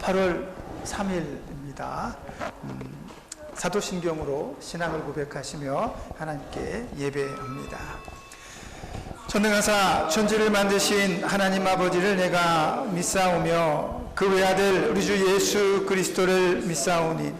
8월 3일입니다. 사도신경으로 신앙을 고백하시며 하나님께 예배합니다. 전능하사 천지를 만드신 하나님 아버지를 내가 믿사오며 그 외아들 우리 주 예수 그리스도를 믿사오니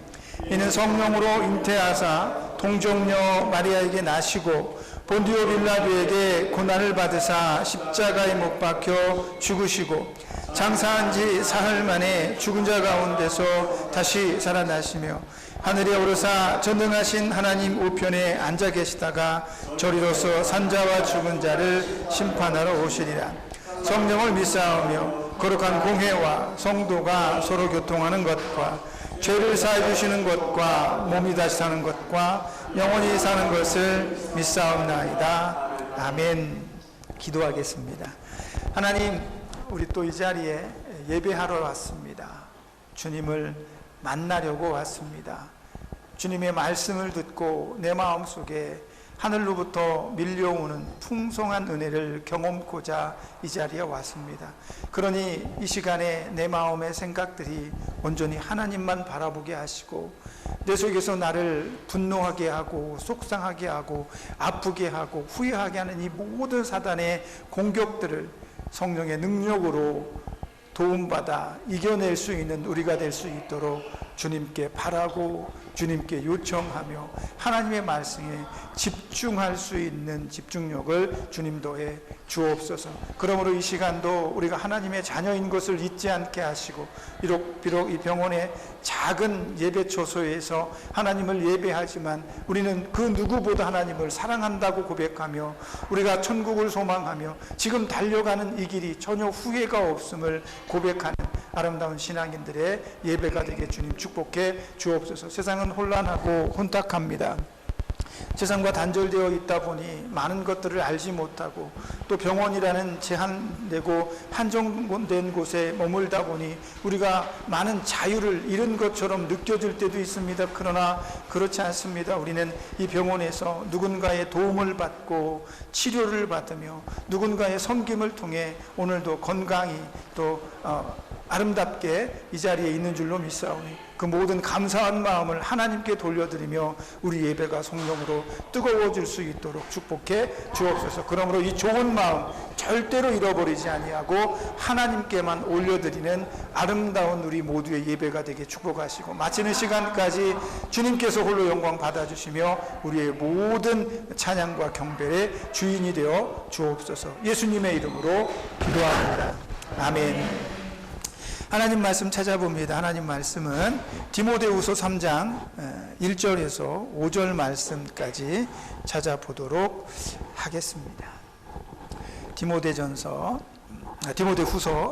이는 성령으로 잉태하사 동정녀 마리아에게 나시고 본디오 빌라도에게 고난을 받으사 십자가에 못 박혀 죽으시고 장사한 지 사흘 만에 죽은 자 가운데서 다시 살아나시며 하늘에 오르사 전능하신 하나님 우편에 앉아 계시다가 저리로서 산자와 죽은 자를 심판하러 오시리라. 성령을 믿사오며 거룩한 공회와 성도가 서로 교통하는 것과 죄를 사해 주시는 것과 몸이 다시 사는 것과 영원히 사는 것을 믿사옵나이다. 아멘. 기도하겠습니다. 하나님, 우리 또 이 자리에 예배하러 왔습니다. 주님을 만나려고 왔습니다. 주님의 말씀을 듣고 내 마음속에 하늘로부터 밀려오는 풍성한 은혜를 경험코자 이 자리에 왔습니다. 그러니 이 시간에 내 마음의 생각들이 온전히 하나님만 바라보게 하시고 내 속에서 나를 분노하게 하고 속상하게 하고 아프게 하고 후회하게 하는 이 모든 사단의 공격들을 성령의 능력으로 도움받아 이겨낼 수 있는 우리가 될 수 있도록 주님께 바라고 주님께 요청하며 하나님의 말씀에 집중할 수 있는 집중력을 주님 더해 주옵소서. 그러므로 이 시간도 우리가 하나님의 자녀인 것을 잊지 않게 하시고 비록 이 병원의 작은 예배 초소에서 하나님을 예배하지만 우리는 그 누구보다 하나님을 사랑한다고 고백하며 우리가 천국을 소망하며 지금 달려가는 이 길이 전혀 후회가 없음을 고백하는 아름다운 신앙인들의 예배가 되게 주님 축복해 주옵소서. 세상은 혼란하고 혼탁합니다. 세상과 단절되어 있다 보니 많은 것들을 알지 못하고 또 병원이라는 제한되고 한정된 곳에 머물다 보니 우리가 많은 자유를 잃은 것처럼 느껴질 때도 있습니다. 그러나 그렇지 않습니다. 우리는 이 병원에서 누군가의 도움을 받고 치료를 받으며 누군가의 섬김을 통해 오늘도 건강히 또 아름답게 이 자리에 있는 줄로 믿사오니 그 모든 감사한 마음을 하나님께 돌려드리며 우리 예배가 성령으로 뜨거워질 수 있도록 축복해 주옵소서. 그러므로 이 좋은 마음 절대로 잃어버리지 아니하고 하나님께만 올려드리는 아름다운 우리 모두의 예배가 되게 축복하시고 마치는 시간까지 주님께서 홀로 영광 받아주시며 우리의 모든 찬양과 경배의 주인이 되어 주옵소서. 예수님의 이름으로 기도합니다. 아멘. 하나님 말씀 찾아봅니다. 하나님 말씀은 디모데후서 3장 1절에서 5절 말씀까지 찾아보도록 하겠습니다. 디모데후서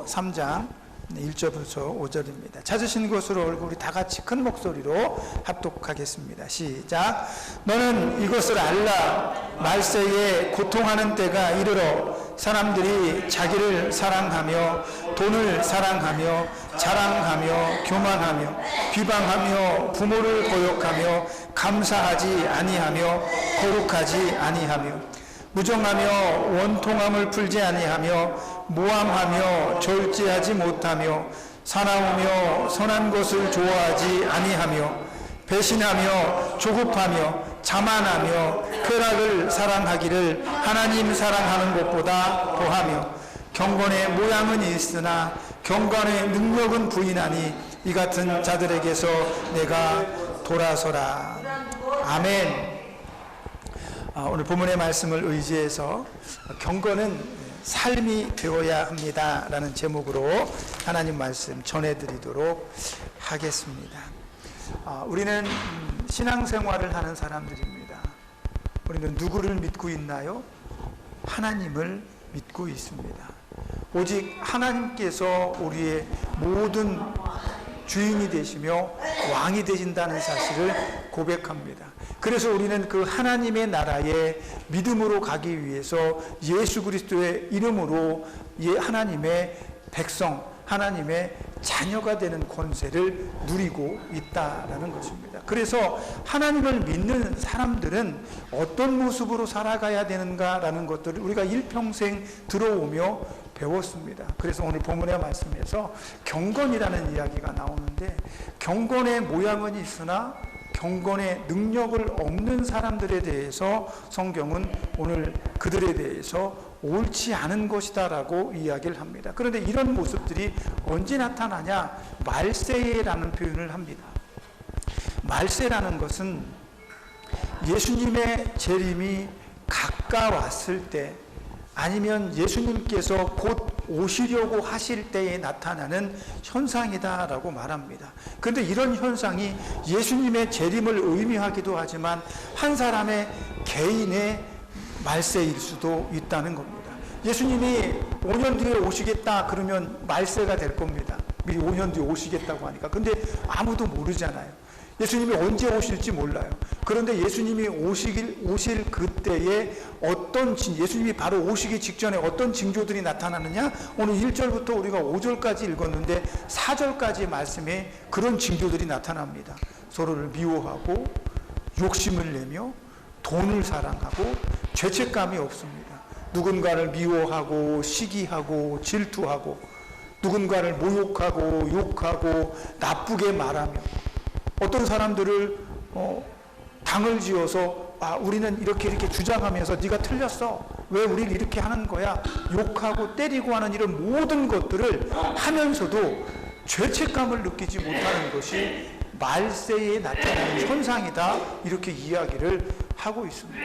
3장 1절부터 5절입니다. 찾으신 것으로 우리 다 같이 큰 목소리로 합독하겠습니다. 시작. 너는 이것을 알라. 말세에 고통하는 때가 이르러 사람들이 자기를 사랑하며 돈을 사랑하며 자랑하며 교만하며 비방하며 부모를 거역하며 감사하지 아니하며 거룩하지 아니하며 무정하며 원통함을 풀지 아니하며 모함하며 절제하지 못하며 사나우며 선한 것을 좋아하지 아니하며 배신하며 조급하며 자만하며 쾌락을 사랑하기를 하나님 사랑하는 것보다 더하며 경건의 모양은 있으나 경건의 능력은 부인하니 이 같은 자들에게서 내가 돌아서라. 아멘. 오늘 본문의 말씀을 의지해서 경건은 삶이 되어야 합니다 라는 제목으로 하나님 말씀 전해드리도록 하겠습니다. 우리는 신앙생활을 하는 사람들입니다. 우리는 누구를 믿고 있나요? 하나님을 믿고 있습니다. 오직 하나님께서 우리의 모든 주인이 되시며 왕이 되신다는 사실을 고백합니다. 그래서 우리는 그 하나님의 나라에 믿음으로 가기 위해서 예수 그리스도의 이름으로 하나님의 백성, 하나님의 자녀가 되는 권세를 누리고 있다라는 것입니다. 그래서 하나님을 믿는 사람들은 어떤 모습으로 살아가야 되는가라는 것들을 우리가 일평생 들어오며 배웠습니다. 그래서 오늘 본문의 말씀에서 경건이라는 이야기가 나오는데, 경건의 모양은 있으나 경건의 능력을 없는 사람들에 대해서 성경은 오늘 그들에 대해서 옳지 않은 것이다 라고 이야기를 합니다. 그런데 이런 모습들이 언제 나타나냐? 말세라는 표현을 합니다. 말세라는 것은 예수님의 재림이 가까웠을 때, 아니면 예수님께서 곧 오시려고 하실 때에 나타나는 현상이다라고 말합니다. 그런데 이런 현상이 예수님의 재림을 의미하기도 하지만 한 사람의 개인의 말세일 수도 있다는 겁니다. 예수님이 5년 뒤에 오시겠다 그러면 말세가 될 겁니다. 미리 5년 뒤에 오시겠다고 하니까. 근데 아무도 모르잖아요. 예수님이 언제 오실지 몰라요. 그런데 예수님이 오실 그때에 예수님이 바로 오시기 직전에 어떤 징조들이 나타나느냐? 오늘 1절부터 우리가 5절까지 읽었는데 4절까지 말씀에 그런 징조들이 나타납니다. 서로를 미워하고 욕심을 내며 돈을 사랑하고 죄책감이 없습니다. 누군가를 미워하고 시기하고 질투하고 누군가를 모욕하고 욕하고 나쁘게 말하며, 어떤 사람들을 당을 지어서 우리는 이렇게 주장하면서 네가 틀렸어, 왜 우리를 이렇게 하는 거야, 욕하고 때리고 하는 이런 모든 것들을 하면서도 죄책감을 느끼지 못하는 것이 말세에 나타나는 현상이다, 이렇게 이야기를 하고 있습니다.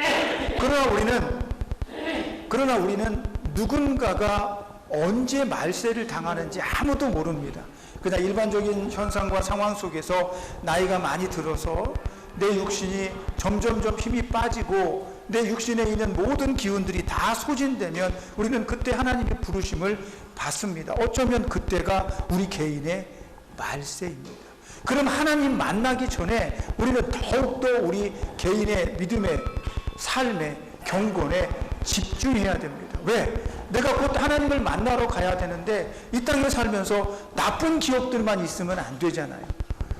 그러나 우리는 누군가가 언제 말세를 당하는지 아무도 모릅니다. 그냥 일반적인 현상과 상황 속에서 나이가 많이 들어서 내 육신이 점점점 힘이 빠지고 내 육신에 있는 모든 기운들이 다 소진되면 우리는 그때 하나님의 부르심을 받습니다. 어쩌면 그때가 우리 개인의 말세입니다. 그럼 하나님 만나기 전에 우리는 더욱더 우리 개인의 믿음의 삶의 경건에 집중해야 됩니다. 왜? 내가 곧 하나님을 만나러 가야 되는데 이 땅에 살면서 나쁜 기억들만 있으면 안 되잖아요.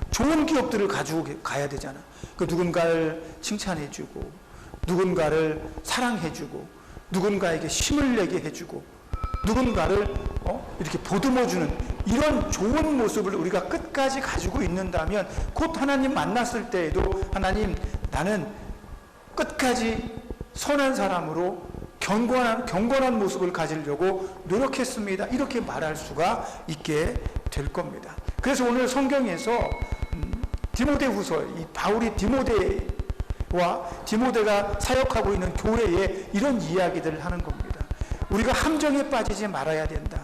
좋은 기억들을 가지고 가야 되잖아. 그 누군가를 칭찬해주고, 누군가를 사랑해주고, 누군가에게 힘을 내게 해주고, 누군가를 이렇게 보듬어주는 이런 좋은 모습을 우리가 끝까지 가지고 있는다면 곧 하나님 만났을 때에도 하나님, 나는 끝까지 선한 사람으로 경건한 모습을 가지려고 노력했습니다, 이렇게 말할 수가 있게 될 겁니다. 그래서 오늘 성경에서 디모데후서, 이 바울이 디모데가 사역하고 있는 교회에 이런 이야기들을 하는 겁니다. 우리가 함정에 빠지지 말아야 된다.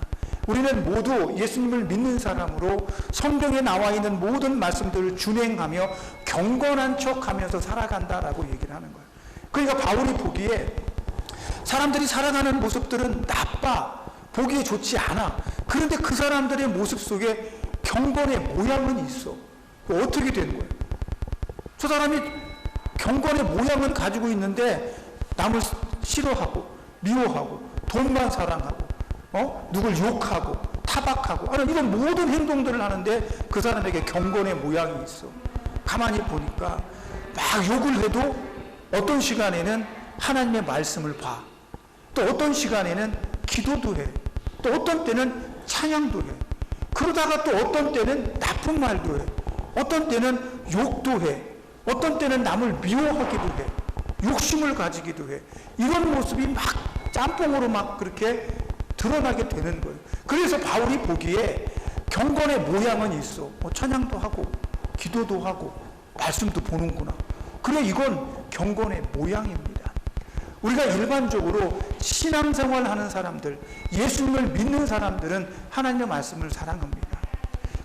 우리는 모두 예수님을 믿는 사람으로 성경에 나와 있는 모든 말씀들을 준행하며 경건한 척하면서 살아간다라고 얘기를 하는 거예요. 그러니까 바울이 보기에 사람들이 살아가는 모습들은 나빠, 보기에 좋지 않아. 그런데 그 사람들의 모습 속에 경건의 모양은 있어. 어떻게 된 거예요? 저 사람이 경건의 모양을 가지고 있는데 남을 싫어하고 미워하고 돈만 사랑하고 누굴 욕하고 타박하고 하는 이런 모든 행동들을 하는데 그 사람에게 경건의 모양이 있어. 가만히 보니까 막 욕을 해도 어떤 시간에는 하나님의 말씀을 봐. 또 어떤 시간에는 기도도 해. 또 어떤 때는 찬양도 해. 그러다가 또 어떤 때는 나쁜 말도 해. 어떤 때는 욕도 해. 어떤 때는 남을 미워하기도 해. 욕심을 가지기도 해. 이런 모습이 막 짬뽕으로 막 그렇게 드러나게 되는 거예요. 그래서 바울이 보기에 경건의 모양은 있어. 찬양도 하고 기도도 하고 말씀도 보는구나. 그래, 이건 경건의 모양입니다. 우리가 일반적으로 신앙생활 하는 사람들, 예수님을 믿는 사람들은 하나님의 말씀을 사랑합니다.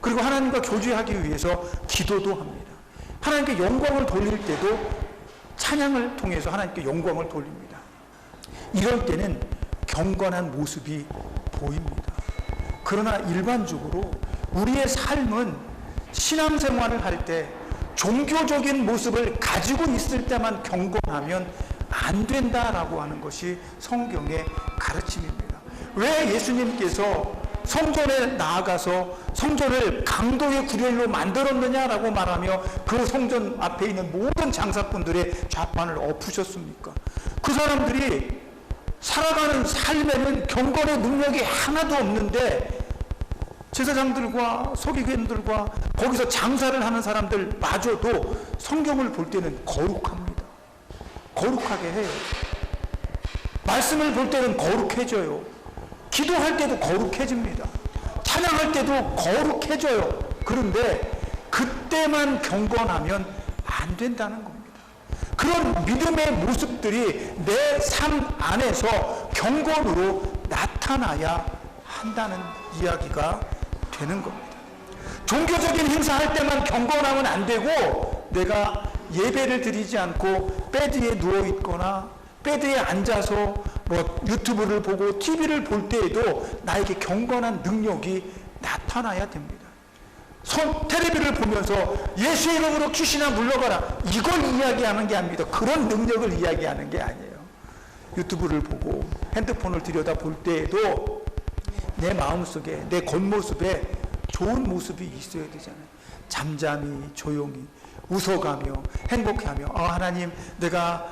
그리고 하나님과 교제하기 위해서 기도도 합니다. 하나님께 영광을 돌릴 때도 찬양을 통해서 하나님께 영광을 돌립니다. 이럴 때는 경건한 모습이 보입니다. 그러나 일반적으로 우리의 삶은 신앙생활을 할 때 종교적인 모습을 가지고 있을 때만 경건하면 안 된다라고 하는 것이 성경의 가르침입니다. 왜 예수님께서 성전에 나아가서 성전을 강도의 구렬로 만들었느냐라고 말하며 그 성전 앞에 있는 모든 장사꾼들의 좌판을 엎으셨습니까? 그 사람들이 살아가는 삶에는 경건의 능력이 하나도 없는데 제사장들과 서기관들과 거기서 장사를 하는 사람들마저도 성경을 볼 때는 거룩합니다. 거룩하게 해요. 말씀을 볼 때는 거룩해져요. 기도할 때도 거룩해집니다. 찬양할 때도 거룩해져요. 그런데 그때만 경건하면 안 된다는 겁니다. 그런 믿음의 모습들이 내 삶 안에서 경건으로 나타나야 한다는 이야기가 되는 겁니다. 종교적인 행사할 때만 경건하면 안 되고 내가 예배를 드리지 않고 베드에 누워 있거나 베드에 앉아서 뭐 유튜브를 보고 TV를 볼 때에도 나에게 경건한 능력이 나타나야 됩니다. 텔레비를 보면서 예수의 이름으로 귀신아 물러가라, 이걸 이야기하는 게 아닙니다. 그런 능력을 이야기하는 게 아니에요. 유튜브를 보고 핸드폰을 들여다 볼 때에도 내 마음속에, 내 겉모습에 좋은 모습이 있어야 되잖아요. 잠잠히 조용히 웃어가며 행복해하며, 하나님 내가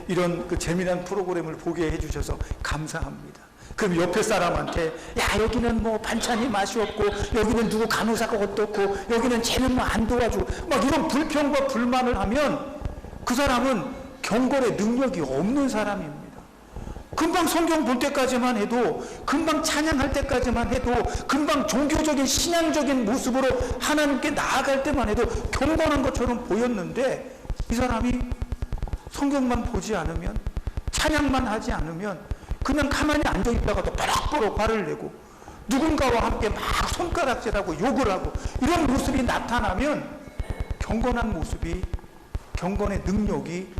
이런 그 재미난 프로그램을 보게 해주셔서 감사합니다. 그럼 옆에 사람한테 야 여기는 뭐 반찬이 맛이 없고 여기는 누구 간호사가 어떻고 여기는 쟤는 뭐 안 도와주고 막 이런 불평과 불만을 하면 그 사람은 경건의 능력이 없는 사람입니다. 금방 성경 볼 때까지만 해도, 금방 찬양할 때까지만 해도, 금방 종교적인 신앙적인 모습으로 하나님께 나아갈 때만 해도 경건한 것처럼 보였는데 이 사람이 성경만 보지 않으면, 찬양만 하지 않으면 그냥 가만히 앉아있다가도 버럭버럭 화를 내고 누군가와 함께 막 손가락질하고 욕을 하고 이런 모습이 나타나면 경건한 모습이, 경건의 능력이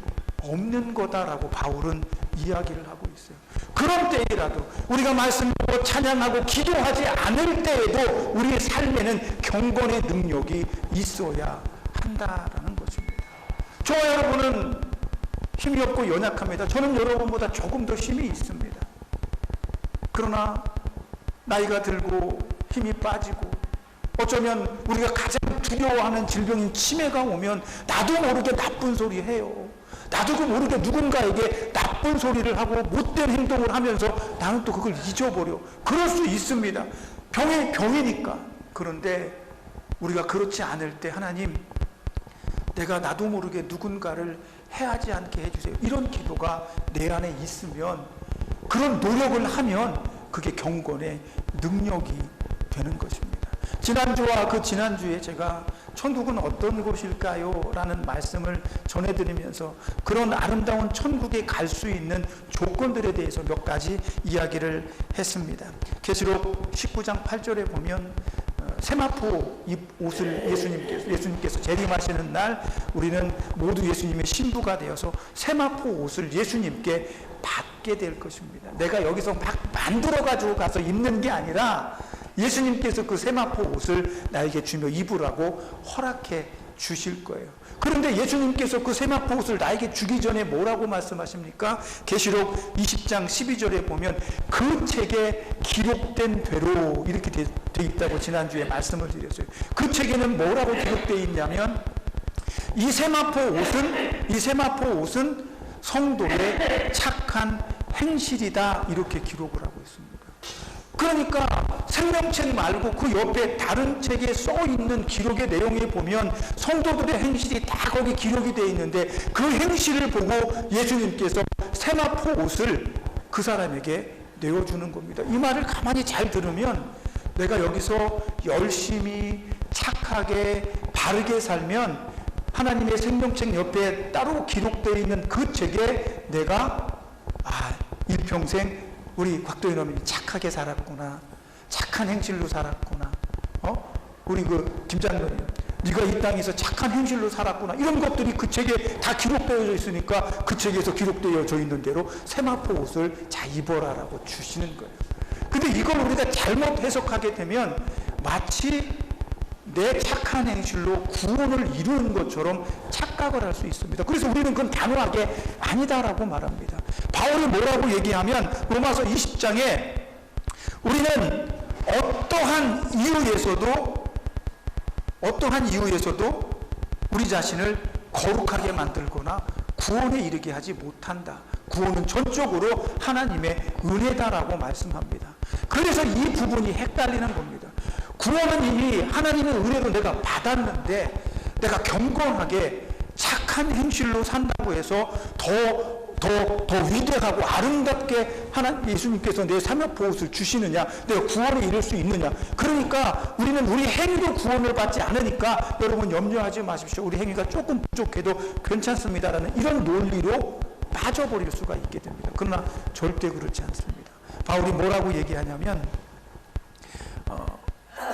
없는 거다라고 바울은 이야기를 하고 있어요. 그런 때이라도 우리가 말씀하고 찬양하고 기도하지 않을 때에도 우리의 삶에는 경건의 능력이 있어야 한다라는 것입니다. 저와 여러분은 힘이 없고 연약합니다. 저는 여러분보다 조금 더 힘이 있습니다. 그러나 나이가 들고 힘이 빠지고 어쩌면 우리가 가장 두려워하는 질병인 치매가 오면 나도 모르게 나쁜 소리 해요. 나도 모르게 누군가에게 나쁜 소리를 하고 못된 행동을 하면서 나는 또 그걸 잊어버려. 그럴 수 있습니다. 병이 병이니까. 그런데 우리가 그렇지 않을 때 하나님, 내가 나도 모르게 누군가를 해하지 않게 해주세요. 이런 기도가 내 안에 있으면, 그런 노력을 하면 그게 경건의 능력이 되는 것입니다. 지난주와 그 지난주에 제가 천국은 어떤 곳일까요? 라는 말씀을 전해드리면서 그런 아름다운 천국에 갈 수 있는 조건들에 대해서 몇 가지 이야기를 했습니다. 계시록 19장 8절에 보면 세마포 옷을 예수님께서 재림하시는 날 우리는 모두 예수님의 신부가 되어서 세마포 옷을 예수님께 받게 될 것입니다. 내가 여기서 막 만들어가지고 가서 입는 게 아니라 예수님께서 그 세마포 옷을 나에게 주며 입으라고 허락해 주실 거예요. 그런데 예수님께서 그 세마포 옷을 나에게 주기 전에 뭐라고 말씀하십니까? 계시록 20장 12절에 보면 그 책에 기록된 대로 이렇게 돼 있다고 지난주에 말씀을 드렸어요. 그 책에는 뭐라고 기록되어 있냐면 이 세마포 옷은 성도의 착한 행실이다, 이렇게 기록을 하고 있습니다. 그러니까 생명책 말고 그 옆에 다른 책에 써 있는 기록의 내용에 보면 성도들의 행실이 다 거기 기록이 되어 있는데 그 행실을 보고 예수님께서 세마포 옷을 그 사람에게 내어주는 겁니다. 이 말을 가만히 잘 들으면 내가 여기서 열심히 착하게 바르게 살면 하나님의 생명책 옆에 따로 기록되어 있는 그 책에 내가 일평생 우리 곽도현 어머니 착하게 살았구나, 착한 행실로 살았구나, 우리 그 김장로님 네가 이 땅에서 착한 행실로 살았구나, 이런 것들이 그 책에 다 기록되어 있으니까 그 책에서 기록되어져 있는 대로 세마포 옷을 자 입어라라고 주시는 거예요. 근데 이걸 우리가 잘못 해석하게 되면 마치 내 착한 행실로 구원을 이루는 것처럼 착각을 할 수 있습니다. 그래서 우리는 그건 단호하게 아니다라고 말합니다. 바울이 뭐라고 얘기하면 로마서 20장에 우리는 어떠한 이유에서도 우리 자신을 거룩하게 만들거나 구원에 이르게 하지 못한다. 구원은 전적으로 하나님의 은혜다라고 말씀합니다. 그래서 이 부분이 헷갈리는 겁니다. 구원은 이미 하나님의 은혜로 내가 받았는데 내가 경건하게 착한 행실로 산다고 해서 더 위대하고 아름답게 예수님께서 내 사명 보옷을 주시느냐, 내가 구원에 이를 수 있느냐. 그러니까 우리는 우리 행위로 구원을 받지 않으니까 여러분 염려하지 마십시오. 우리 행위가 조금 부족해도 괜찮습니다라는 이런 논리로 빠져버릴 수가 있게 됩니다. 그러나 절대 그렇지 않습니다. 바울이 뭐라고 얘기하냐면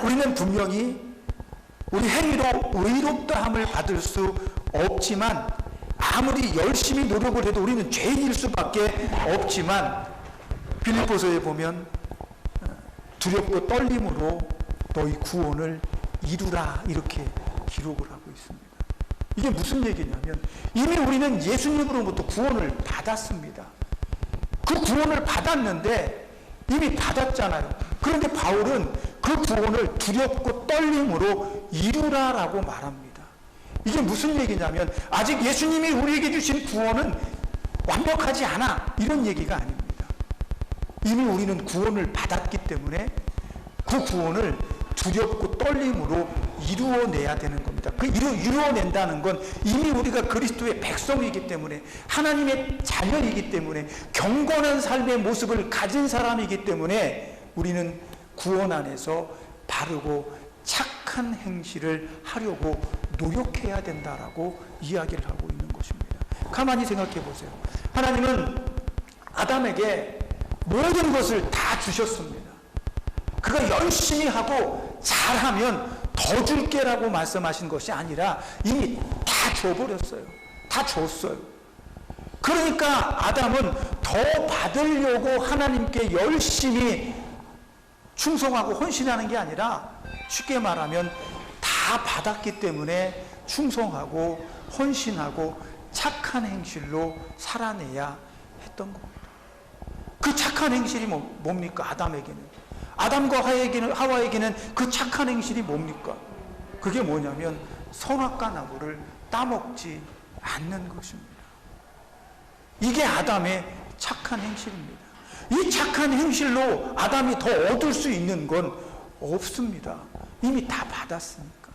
우리는 분명히 우리 행위로 의롭다함을 받을 수 없지만, 아무리 열심히 노력을 해도 우리는 죄인일 수밖에 없지만, 빌립보서에 보면 두렵고 떨림으로 너희 구원을 이루라 이렇게 기록을 하고 있습니다. 이게 무슨 얘기냐면 이미 우리는 예수님으로부터 구원을 받았습니다. 그 구원을 받았는데 이미 받았잖아요. 그런데 바울은 그 구원을 두렵고 떨림으로 이루라라고 말합니다. 이게 무슨 얘기냐면 아직 예수님이 우리에게 주신 구원은 완벽하지 않아, 이런 얘기가 아닙니다. 이미 우리는 구원을 받았기 때문에 그 구원을 두렵고 떨림으로 이루어내야 되는 겁니다. 그 이루어낸다는 건 이미 우리가 그리스도의 백성이기 때문에, 하나님의 자녀이기 때문에, 경건한 삶의 모습을 가진 사람이기 때문에 우리는 구원 안에서 바르고 착한 행실을 하려고 노력해야 된다라고 이야기를 하고 있는 것입니다. 가만히 생각해 보세요. 하나님은 아담에게 모든 것을 다 주셨습니다. 그가 열심히 하고 잘하면 더 줄게라고 말씀하신 것이 아니라 이미 다 줘버렸어요. 다 줬어요. 그러니까 아담은 더 받으려고 하나님께 열심히 충성하고 헌신하는 게 아니라, 쉽게 말하면 다 받았기 때문에 충성하고 헌신하고 착한 행실로 살아내야 했던 겁니다. 그 착한 행실이 뭡니까? 아담에게는. 아담과 하와에게는 그 착한 행실이 뭡니까? 그게 뭐냐면 선악과 나무를 따먹지 않는 것입니다. 이게 아담의 착한 행실입니다. 이 착한 행실로 아담이 더 얻을 수 있는 건 없습니다. 이미 다 받았으니까.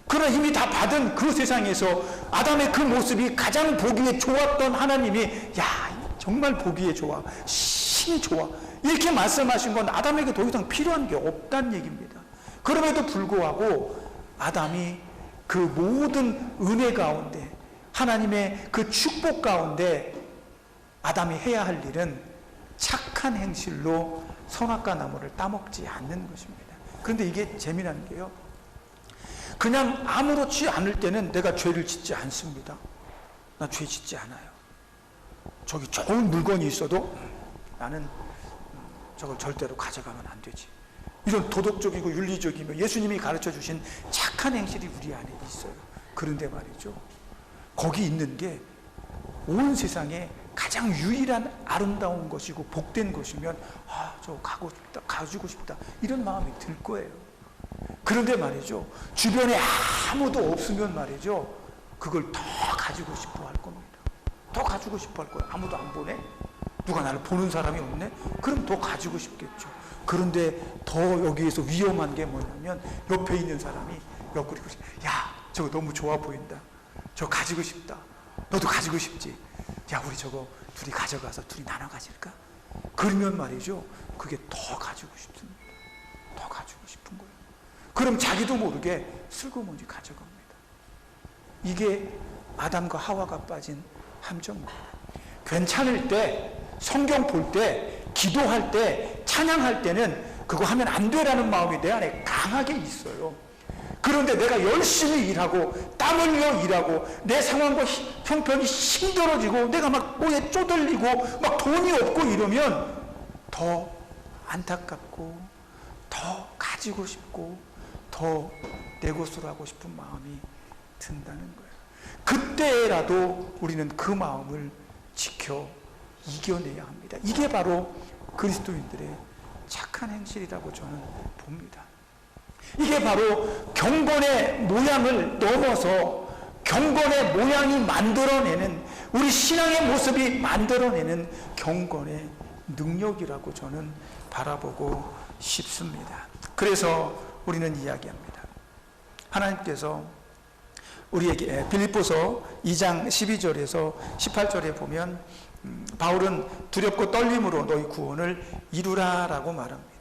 그러나 이미 다 받은 그 세상에서 아담의 그 모습이 가장 보기에 좋았던 하나님이, 야, 정말 보기에 좋아, 신 좋아, 이렇게 말씀하신 건 아담에게 더 이상 필요한 게 없다는 얘기입니다. 그럼에도 불구하고 아담이 그 모든 은혜 가운데, 하나님의 그 축복 가운데 아담이 해야 할 일은 착한 행실로 선악과 나무를 따먹지 않는 것입니다. 그런데 이게 재미난 게요, 그냥 아무렇지 않을 때는 내가 죄를 짓지 않습니다. 나 죄 짓지 않아요. 저기 좋은 물건이 있어도 나는 저걸 절대로 가져가면 안 되지. 이런 도덕적이고 윤리적이며 예수님이 가르쳐 주신 착한 행실이 우리 안에 있어요. 그런데 말이죠, 거기 있는 게 온 세상에 가장 유일한 아름다운 것이고 복된 것이면, 아, 저거 가지고 싶다, 이런 마음이 들 거예요. 그런데 말이죠, 주변에 아무도 없으면 말이죠, 그걸 더 가지고 싶어 할 겁니다. 더 가지고 싶어 할 거예요. 아무도 안 보네? 누가 나를 보는 사람이 없네? 그럼 더 가지고 싶겠죠. 그런데 더 여기에서 위험한 게 뭐냐면, 옆에 있는 사람이 옆구리고, 야, 저거 너무 좋아 보인다, 저거 가지고 싶다, 너도 가지고 싶지, 야, 우리 저거 둘이 가져가서 둘이 나눠 가질까? 그러면 말이죠, 그게 더 가지고 싶습니다. 더 가지고 싶은 거예요. 그럼 자기도 모르게 슬그머니 가져갑니다. 이게 아담과 하와가 빠진 함정입니다. 괜찮을 때, 성경 볼 때, 기도할 때, 찬양할 때는 그거 하면 안 되라는 마음이 내 안에 강하게 있어요. 그런데 내가 열심히 일하고 땀 흘려 일하고 내 상황과 형편이 힘들어지고 내가 막 뭐에 쪼들리고 막 돈이 없고 이러면 더 안타깝고 더 가지고 싶고 더 내 것으로 하고 싶은 마음이 든다는 거예요. 그때라도 우리는 그 마음을 지켜 이겨내야 합니다. 이게 바로 그리스도인들의 착한 착한 행실이라고 저는 봅니다. 이게 바로 경건의 모양을 넘어서 경건의 모양이 만들어내는, 우리 신앙의 모습이 만들어내는 경건의 능력이라고 저는 바라보고 싶습니다. 그래서 우리는 이야기합니다. 하나님께서 우리에게 빌립보서 2장 12절에서 18절에 보면 바울은 두렵고 떨림으로 너희 구원을 이루라라고 말합니다.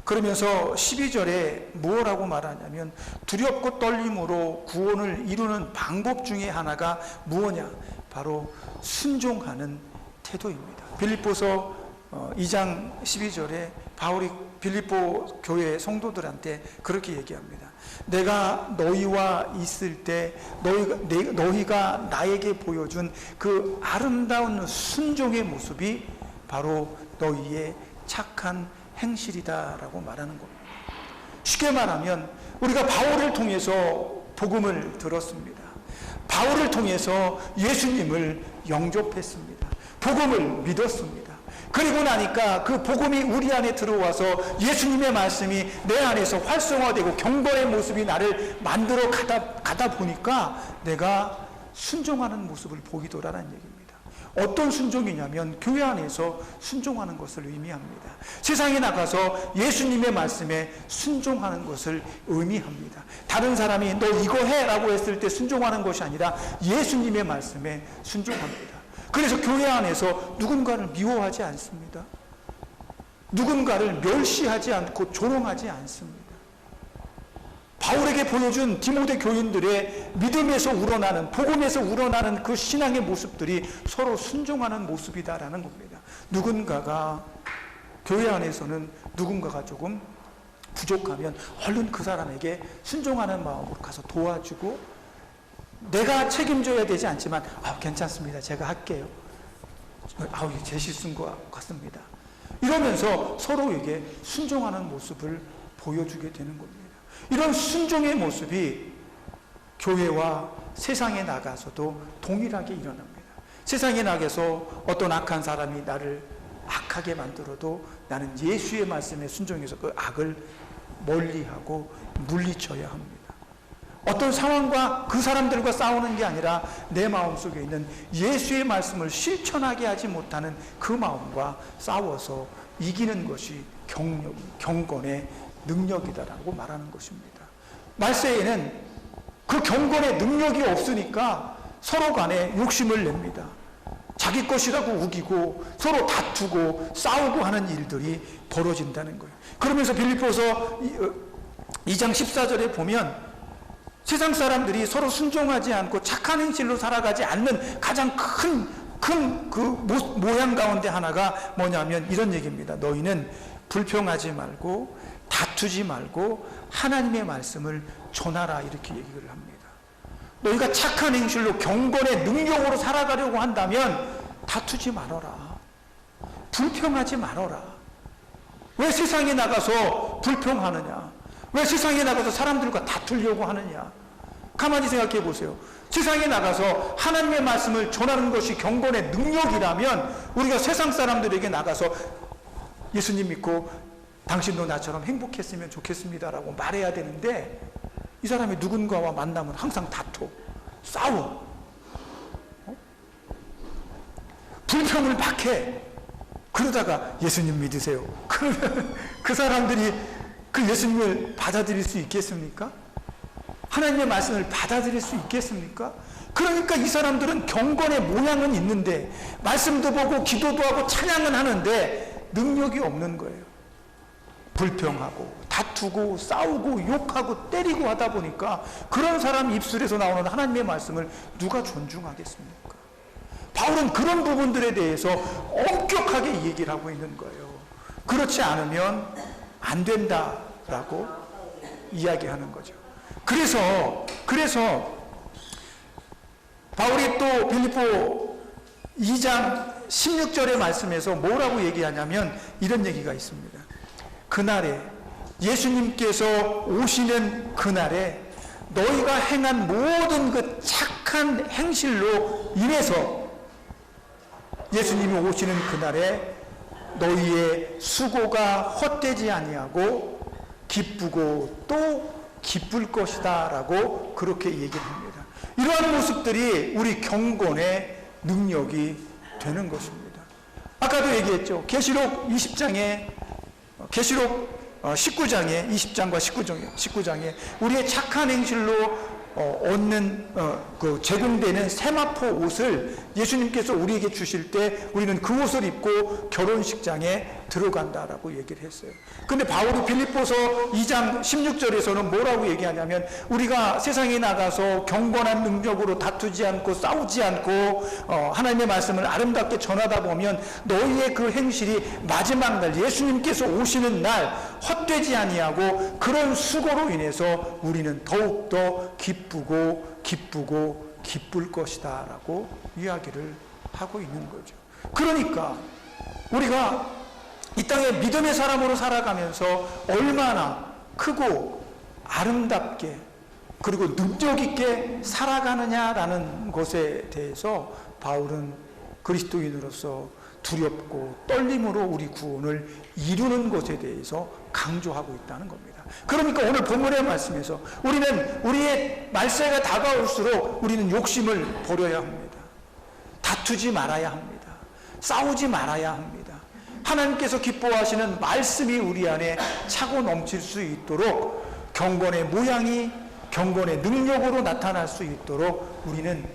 그러면서 12절에 뭐라고 말하냐면 두렵고 떨림으로 구원을 이루는 방법 중에 하나가 무엇냐? 바로 순종하는 태도입니다. 빌립보서 2장 12절에 바울이 빌립보 교회 성도들한테 그렇게 얘기합니다. 내가 너희와 있을 때 너희가 나에게 보여준 그 아름다운 순종의 모습이 바로 너희의 착한 행실이다라고 말하는 겁니다. 쉽게 말하면 우리가 바울을 통해서 복음을 들었습니다. 바울을 통해서 예수님을 영접했습니다. 복음을 믿었습니다. 그리고 나니까 그 복음이 우리 안에 들어와서 예수님의 말씀이 내 안에서 활성화되고 경건의 모습이 나를 만들어 가다 보니까 내가 순종하는 모습을 보이더라는 얘기입니다. 어떤 순종이냐면 교회 안에서 순종하는 것을 의미합니다. 세상에 나가서 예수님의 말씀에 순종하는 것을 의미합니다. 다른 사람이 너 이거 해라고 했을 때 순종하는 것이 아니라 예수님의 말씀에 순종합니다. 그래서 교회 안에서 누군가를 미워하지 않습니다. 누군가를 멸시하지 않고 조롱하지 않습니다. 바울에게 보여준 디모데 교인들의 믿음에서 우러나는, 복음에서 우러나는 그 신앙의 모습들이 서로 순종하는 모습이다라는 겁니다. 누군가가 교회 안에서는 누군가가 조금 부족하면 얼른 그 사람에게 순종하는 마음으로 가서 도와주고, 내가 책임져야 되지 않지만 괜찮습니다, 제가 할게요, 제 실수인 것 같습니다, 이러면서 서로에게 순종하는 모습을 보여주게 되는 겁니다. 이런 순종의 모습이 교회와 세상에 나가서도 동일하게 일어납니다. 세상에 나가서 어떤 악한 사람이 나를 악하게 만들어도 나는 예수의 말씀에 순종해서 그 악을 멀리하고 물리쳐야 합니다. 어떤 상황과 그 사람들과 싸우는 게 아니라 내 마음속에 있는 예수의 말씀을 실천하게 하지 못하는 그 마음과 싸워서 이기는 것이 경건의 능력이다라고 말하는 것입니다. 말세에는 그 경건의 능력이 없으니까 서로 간에 욕심을 냅니다. 자기 것이라고 우기고 서로 다투고 싸우고 하는 일들이 벌어진다는 거예요. 그러면서 빌립보서 2장 14절에 보면 세상 사람들이 서로 순종하지 않고 착한 행실로 살아가지 않는 가장 큰 그 모양 가운데 하나가 뭐냐면 이런 얘기입니다. 너희는 불평하지 말고 다투지 말고 하나님의 말씀을 전하라, 이렇게 얘기를 합니다. 너희가 착한 행실로 경건의 능력으로 살아가려고 한다면 다투지 말아라, 불평하지 말아라. 왜 세상에 나가서 불평하느냐? 왜 세상에 나가서 사람들과 다투려고 하느냐? 가만히 생각해 보세요. 세상에 나가서 하나님의 말씀을 전하는 것이 경건의 능력이라면 우리가 세상 사람들에게 나가서 예수님 믿고 당신도 나처럼 행복했으면 좋겠습니다라고 말해야 되는데, 이 사람이 누군가와 만나면 항상 다투, 싸워, 불평을 막 해. 그러다가 예수님 믿으세요, 그러면 그 사람들이 그 예수님을 받아들일 수 있겠습니까? 하나님의 말씀을 받아들일 수 있겠습니까? 그러니까 이 사람들은 경건의 모양은 있는데, 말씀도 보고 기도도 하고 찬양은 하는데 능력이 없는 거예요. 불평하고 다투고 싸우고 욕하고 때리고 하다 보니까 그런 사람 입술에서 나오는 하나님의 말씀을 누가 존중하겠습니까? 바울은 그런 부분들에 대해서 엄격하게 얘기를 하고 있는 거예요. 그렇지 않으면 안 된다라고 이야기하는 거죠. 그래서 바울이 또 빌립보 2장 16절의 말씀에서 뭐라고 얘기하냐면 이런 얘기가 있습니다. 그날에, 예수님께서 오시는 그날에 너희가 행한 모든 그 착한 행실로 인해서 예수님이 오시는 그날에 너희의 수고가 헛되지 아니하고 기쁘고 또 기쁠 것이다 라고 그렇게 얘기를 합니다. 이러한 모습들이 우리 경건의 능력이 되는 것입니다. 아까도 얘기했죠. 계시록 19장에 20장과 19장에 우리의 착한 행실로 얻는 제공되는 세마포 옷을 예수님께서 우리에게 주실 때 우리는 그 옷을 입고 결혼식장에 들어간다라고 얘기를 했어요. 근데 바울이 빌립보서 2장 16절에서는 뭐라고 얘기하냐면 우리가 세상에 나가서 경건한 능력으로 다투지 않고 싸우지 않고 하나님의 말씀을 아름답게 전하다 보면 너희의 그 행실이 마지막 날 예수님께서 오시는 날 헛되지 아니하고 그런 수고로 인해서 우리는 더욱더 기쁘고 기쁠 것이다 라고 이야기를 하고 있는 거죠. 그러니까 우리가 이 땅에 믿음의 사람으로 살아가면서 얼마나 크고 아름답게 그리고 능력 있게 살아가느냐라는 것에 대해서 바울은 그리스도인으로서 두렵고 떨림으로 우리 구원을 이루는 것에 대해서 강조하고 있다는 겁니다. 그러니까 오늘 본문의 말씀에서 우리는 우리의 말세가 다가올수록 우리는 욕심을 버려야 합니다. 다투지 말아야 합니다. 싸우지 말아야 합니다. 하나님께서 기뻐하시는 말씀이 우리 안에 차고 넘칠 수 있도록 경건의 모양이 경건의 능력으로 나타날 수 있도록 우리는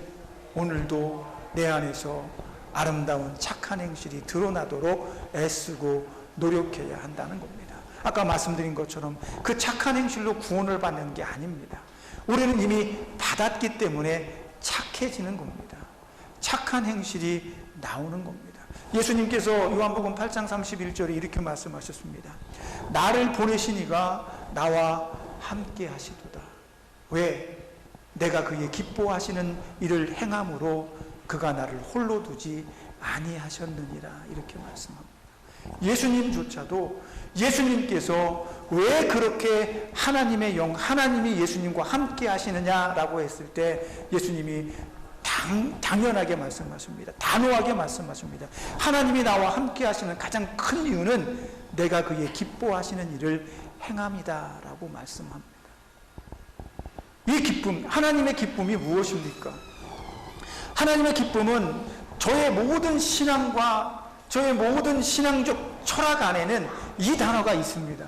오늘도 내 안에서 아름다운 착한 행실이 드러나도록 애쓰고 노력해야 한다는 겁니다. 아까 말씀드린 것처럼 그 착한 행실로 구원을 받는 게 아닙니다. 우리는 이미 받았기 때문에 착해지는 겁니다. 착한 행실이 나오는 겁니다. 예수님께서 요한복음 8장 31절에 이렇게 말씀하셨습니다. 나를 보내신 이가 나와 함께 하시도다. 왜? 내가 그의 기뻐하시는 일을 행함으로 그가 나를 홀로 두지 아니하셨느니라 이렇게 말씀합니다. 예수님조차도 예수님께서 왜 그렇게 하나님의 영, 하나님이 예수님과 함께 하시느냐라고 했을 때 예수님이 당연하게 말씀하십니다. 단호하게 말씀하십니다. 하나님이 나와 함께 하시는 가장 큰 이유는 내가 그의 기뻐하시는 일을 행함이다라고 말씀합니다. 이 기쁨, 하나님의 기쁨이 무엇입니까? 하나님의 기쁨은 저의 모든 신앙과 저의 모든 신앙적 철학 안에는 이 단어가 있습니다.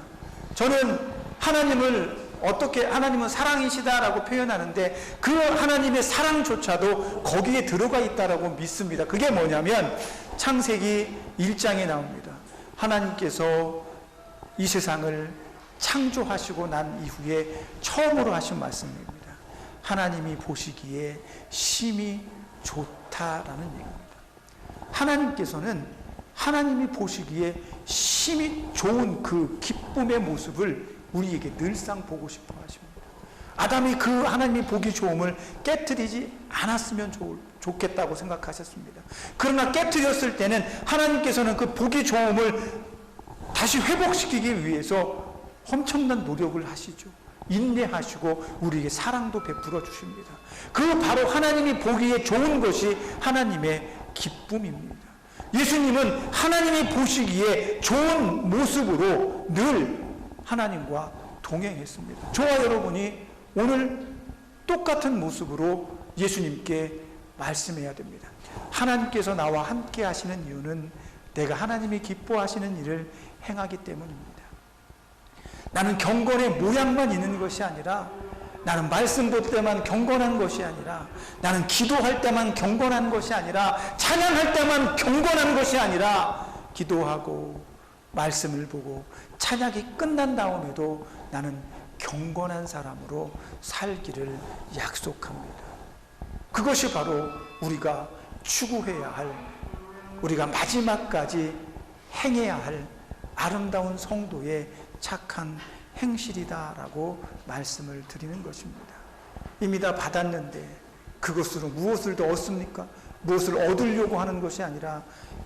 저는 하나님은 사랑이시다라고 표현하는데 그 하나님의 사랑조차도 거기에 들어가 있다라고 믿습니다. 그게 뭐냐면 창세기 1장에 나옵니다. 하나님께서 이 세상을 창조하시고 난 이후에 처음으로 하신 말씀입니다. 하나님이 보시기에 심히 좋다라는 얘기입니다. 하나님께서는 하나님이 보시기에 심히 좋은 그 기쁨의 모습을 우리에게 늘상 보고 싶어 하십니다. 아담이 그 하나님이 보기 좋음을 깨트리지 않았으면 좋겠다고 생각하셨습니다. 그러나 깨트렸을 때는 하나님께서는 그 보기 좋음을 다시 회복시키기 위해서 엄청난 노력을 하시죠. 인내하시고 우리에게 사랑도 베풀어 주십니다. 그 바로 하나님이 보기에 좋은 것이 하나님의 기쁨입니다. 예수님은 하나님이 보시기에 좋은 모습으로 늘 하나님과 동행했습니다. 저와 여러분이 오늘 똑같은 모습으로 예수님께 말씀해야 됩니다. 하나님께서 나와 함께 하시는 이유는 내가 하나님이 기뻐하시는 일을 행하기 때문입니다. 나는 경건의 모양만 있는 것이 아니라 나는 말씀 볼 때만 경건한 것이 아니라 나는 기도할 때만 경건한 것이 아니라 찬양할 때만 경건한 것이 아니라 기도하고 말씀을 보고 찬양이 끝난 다음에도 나는 경건한 사람으로 살기를 약속합니다. 그것이 바로 우리가 추구해야 할, 우리가 마지막까지 행해야 할 아름다운 성도의 착한 행실이다라고 말씀을 드리는 것입니다. 이미 다 받았는데 그것으로 무엇을 더 얻습니까? 무엇을 얻으려고 하는 것이 아니라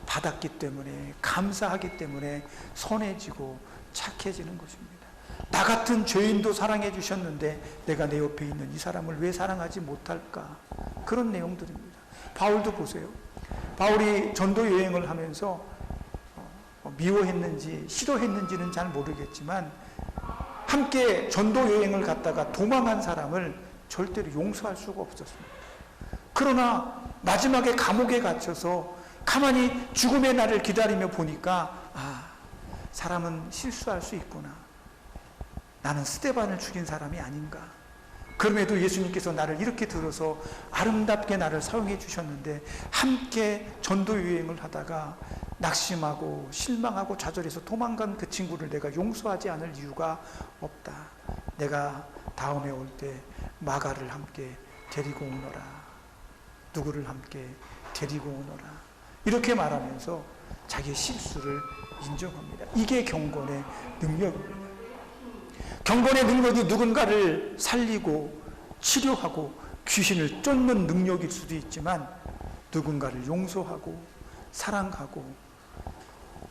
받았기 때문에, 감사하기 때문에 선해지고 착해지는 것입니다. 나 같은 죄인도 사랑해 주셨는데 내가 내 옆에 있는 이 사람을 왜 사랑하지 못할까? 그런 내용들입니다. 바울도 보세요. 바울이 전도 여행을 하면서 미워했는지 싫어했는지는 잘 모르겠지만 함께 전도 여행을 갔다가 도망한 사람을 절대로 용서할 수가 없었습니다. 그러나 마지막에 감옥에 갇혀서 가만히 죽음의 날을 기다리며 보니까 사람은 실수할 수 있구나. 나는 스데반을 죽인 사람이 아닌가. 그럼에도 예수님께서 나를 이렇게 들어서 아름답게 나를 사용해 주셨는데 함께 전도 여행을 하다가 낙심하고 실망하고 좌절해서 도망간 그 친구를 내가 용서하지 않을 이유가 없다. 내가 다음에 올 때 마가를 함께 데리고 오너라. 누구를 함께 데리고 오너라. 이렇게 말하면서 자기의 실수를 인정합니다. 이게 경건의 능력입니다. 경건의 능력이 누군가를 살리고 치료하고 귀신을 쫓는 능력일 수도 있지만 누군가를 용서하고 사랑하고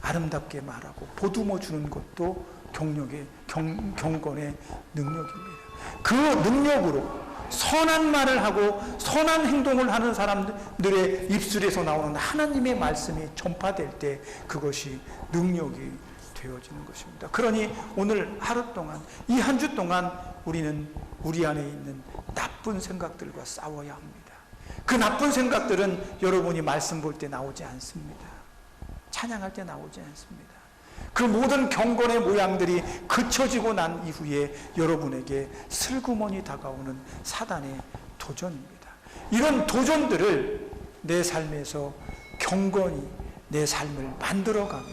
아름답게 말하고 보듬어 주는 것도 경건의 능력입니다. 그 능력으로 선한 말을 하고 선한 행동을 하는 사람들의 입술에서 나오는 하나님의 말씀이 전파될 때 그것이 능력이 되어지는 것입니다. 그러니 오늘 하루 동안, 이 한 주 동안 우리는 우리 안에 있는 나쁜 생각들과 싸워야 합니다. 그 나쁜 생각들은 여러분이 말씀 볼 때 나오지 않습니다. 찬양할 때 나오지 않습니다. 그 모든 경건의 모양들이 그쳐지고 난 이후에 여러분에게 슬그머니 다가오는 사단의 도전입니다. 이런 도전들을 내 삶에서 경건히 내 삶을 만들어가며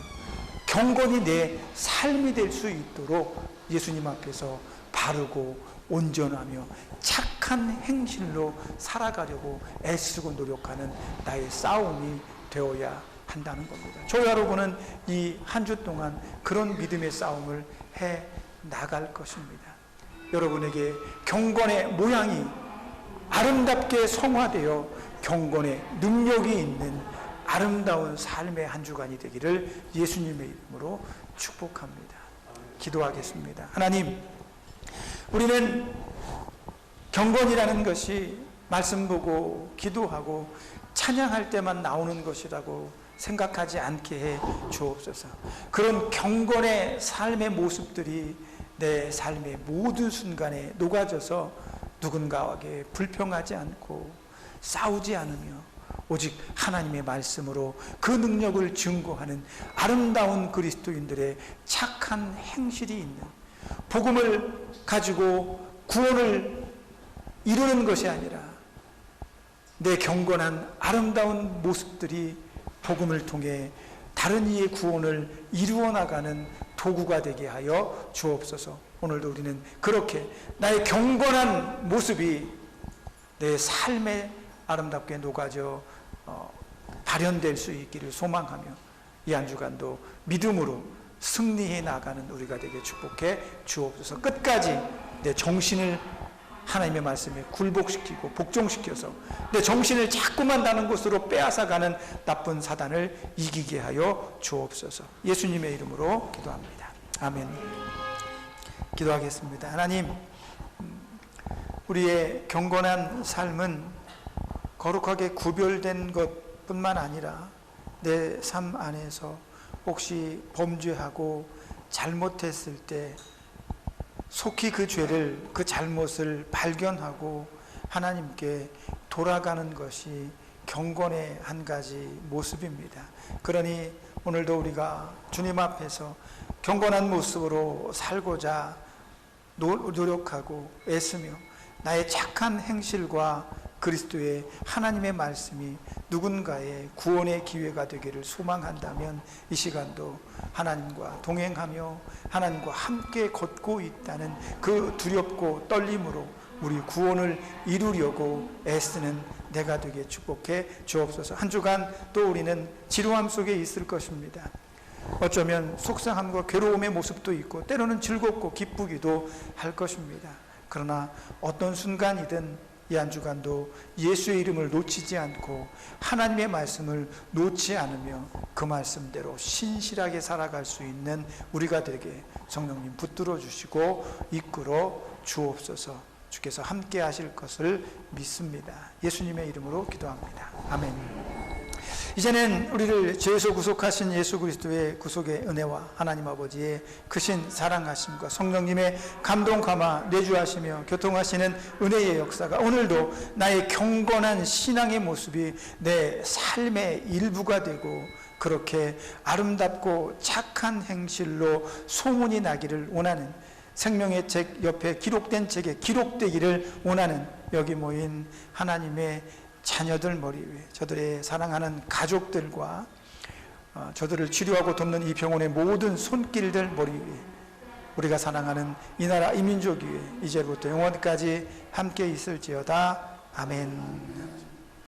경건히 내 삶이 될 수 있도록 예수님 앞에서 바르고 온전하며 착한 행실로 살아가려고 애쓰고 노력하는 나의 싸움이 되어야 한다는 겁니다. 저 여러분은 이 한 주 동안 그런 믿음의 싸움을 해 나갈 것입니다. 여러분에게 경건의 모양이 아름답게 성화되어 경건의 능력이 있는 아름다운 삶의 한 주간이 되기를 예수님의 이름으로 축복합니다. 기도하겠습니다. 하나님, 우리는 경건이라는 것이 말씀 보고 기도하고 찬양할 때만 나오는 것이라고 생각하지 않게 해 주옵소서. 그런 경건의 삶의 모습들이 내 삶의 모든 순간에 녹아져서 누군가에게 불평하지 않고 싸우지 않으며 오직 하나님의 말씀으로 그 능력을 증거하는 아름다운 그리스도인들의 착한 행실이 있는, 복음을 가지고 구원을 이루는 것이 아니라 내 경건한 아름다운 모습들이 복음을 통해 다른 이의 구원을 이루어 나가는 도구가 되게 하여 주옵소서. 오늘도 우리는 그렇게 나의 경건한 모습이 내 삶에 아름답게 녹아져 발현될 수 있기를 소망하며 이 한 주간도 믿음으로 승리해 나가는 우리가 되게 축복해 주옵소서. 끝까지 내 정신을 하나님의 말씀에 굴복시키고 복종시켜서 내 정신을 자꾸만 다른 곳으로 빼앗아가는 나쁜 사단을 이기게 하여 주옵소서. 예수님의 이름으로 기도합니다. 아멘. 기도하겠습니다. 하나님, 우리의 경건한 삶은 거룩하게 구별된 것뿐만 아니라 내 삶 안에서 혹시 범죄하고 잘못했을 때 속히 그 죄를, 그 잘못을 발견하고 하나님께 돌아가는 것이 경건의 한 가지 모습입니다. 그러니 오늘도 우리가 주님 앞에서 경건한 모습으로 살고자 노력하고 애쓰며 나의 착한 행실과 그리스도의 하나님의 말씀이 누군가의 구원의 기회가 되기를 소망한다면 이 시간도 하나님과 동행하며 하나님과 함께 걷고 있다는 그 두렵고 떨림으로 우리 구원을 이루려고 애쓰는 내가 되게 축복해 주옵소서. 한 주간 또 우리는 지루함 속에 있을 것입니다. 어쩌면 속상함과 괴로움의 모습도 있고 때로는 즐겁고 기쁘기도 할 것입니다. 그러나 어떤 순간이든 이 한 주간도 예수의 이름을 놓치지 않고 하나님의 말씀을 놓지 않으며 그 말씀대로 신실하게 살아갈 수 있는 우리가 되게 성령님 붙들어 주시고 이끌어 주옵소서. 주께서 함께 하실 것을 믿습니다. 예수님의 이름으로 기도합니다. 아멘. 이제는 우리를 죄에서 구속하신 예수 그리스도의 구속의 은혜와 하나님 아버지의 크신 사랑하심과 성령님의 감동 감화 내주하시며 교통하시는 은혜의 역사가 오늘도 나의 경건한 신앙의 모습이 내 삶의 일부가 되고 그렇게 아름답고 착한 행실로 소문이 나기를 원하는, 생명의 책 옆에 기록된 책에 기록되기를 원하는 여기 모인 하나님의 자녀들 머리 위에, 저들의 사랑하는 가족들과 저들을 치료하고 돕는 이 병원의 모든 손길들 머리 위에, 우리가 사랑하는 이 나라 이 민족 위에 이제부터 영원까지 함께 있을지어다. 아멘.